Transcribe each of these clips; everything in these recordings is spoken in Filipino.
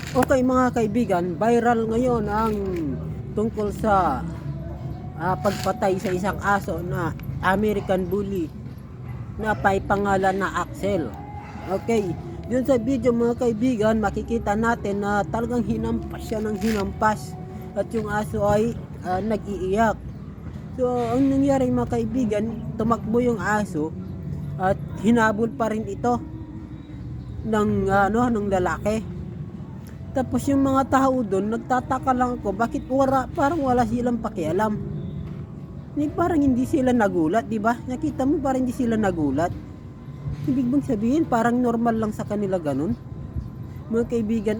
Okay mga kaibigan, viral ngayon ang tungkol sa pagpatay sa isang aso na American Bully na may pangalan na Axel. Okay, yun sa video mga kaibigan, makikita natin na talagang hinampas siya ng hinampas at yung aso ay nag-iiyak. So, ang nangyari mga kaibigan, tumakbo yung aso at hinabol pa rin ito ng lalaki. Tapos yung mga tao doon, nagtataka lang ako, bakit parang wala silang pakialam. Parang hindi sila nagulat, di ba? Nakita mo parang hindi sila nagulat. Ibig bang sabihin, parang normal lang sa kanila ganun? Mga kaibigan,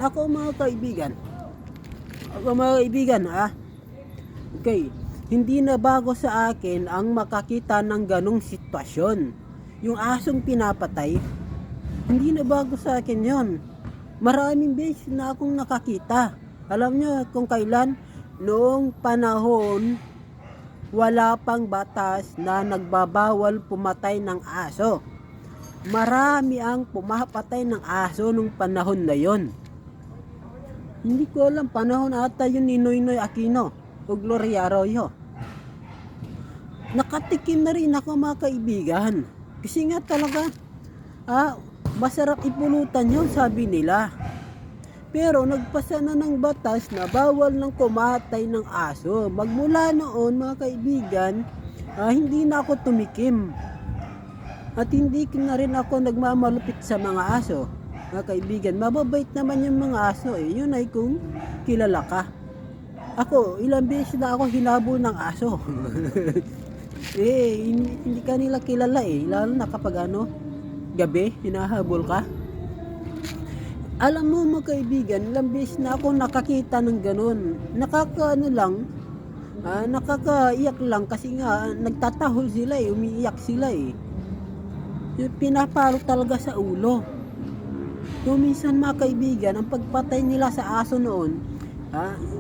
okay, hindi na bago sa akin ang makakita ng ganung sitwasyon. Yung asong pinapatay, hindi na bago sa akin yon. Maraming beses na akong nakakita. Alam nyo kung kailan? Noong panahon, wala pang batas na nagbabawal pumatay ng aso. Marami ang pumapatay ng aso nung panahon na yon. Hindi ko alam, panahon ata yun ni Noynoy Aquino o Gloria Arroyo. Nakatikim na rin ako mga kaibigan. Kasi nga talaga, masarap ipulutan yun, sabi nila. Pero nagpasa na ng batas na bawal nang kumatay ng aso. Magmula noon mga kaibigan, hindi na ako tumikim. At hindi na rin ako nagmamalupit sa mga aso. Mga kaibigan, mababait naman yung mga aso eh. Yun ay kung kilala ka. Ako, ilang beses na ako hinabol ng aso. Hindi ka nila kilala eh. Lalo na kapag gabi, hinahabol ka. Alam mo mga kaibigan, ilang beses na ako nakakita ng ganun. Nakakaiyak lang kasi nga nagtatahol sila eh, umiiyak sila eh. Pinapalo talaga sa ulo. So minsan mga kaibigan, ang pagpatay nila sa aso noon,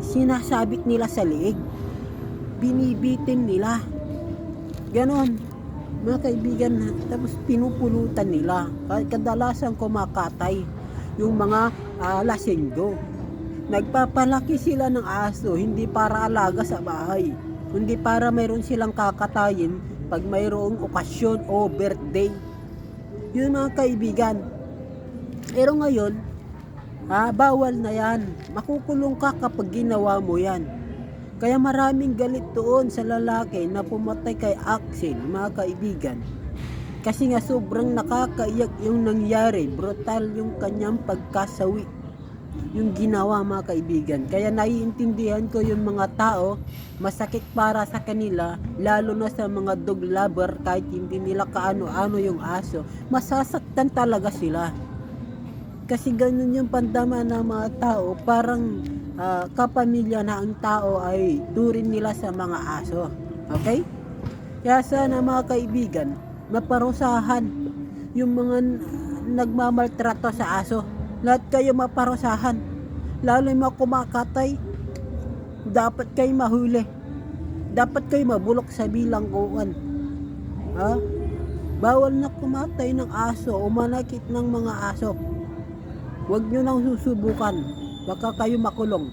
sinasabit nila sa leeg. Binibitin nila. Ganon. Mga kaibigan, tapos pinupulutan nila. Kadalasan kumakatay yung mga lasenggo. Nagpapalaki sila ng aso, hindi para alaga sa bahay, hindi para mayroon silang kakatayin pag mayroong okasyon o birthday. Yun mga kaibigan. Pero ngayon, bawal na yan. Makukulong ka kapag ginawa mo yan. Kaya maraming galit doon sa lalaki na pumatay kay Axel, mga kaibigan. Kasi nga sobrang nakakaiyak yung nangyari. Brutal yung kanyang pagkasawi. Yung ginawa mga kaibigan. Kaya naiintindihan ko yung mga tao, masakit para sa kanila, lalo na sa mga dog lover, kahit hindi nila kaano-ano yung aso. Masasaktan talaga sila. Kasi ganun yung pandama ng mga tao, parang kapamilya na ang tao ay turin nila sa mga aso. Okay? Kaya sana mga kaibigan, maparusahan yung mga nagmamaltrato sa aso. Lahat kayo maparusahan. Lalo yung mga kumakatay, dapat kayo mahuli. Dapat kayo mabulok sa bilangguan. Bawal na kumatay ng aso o manakit ng mga aso. Huwag nyo nang susubukan. Baka kayo makulong.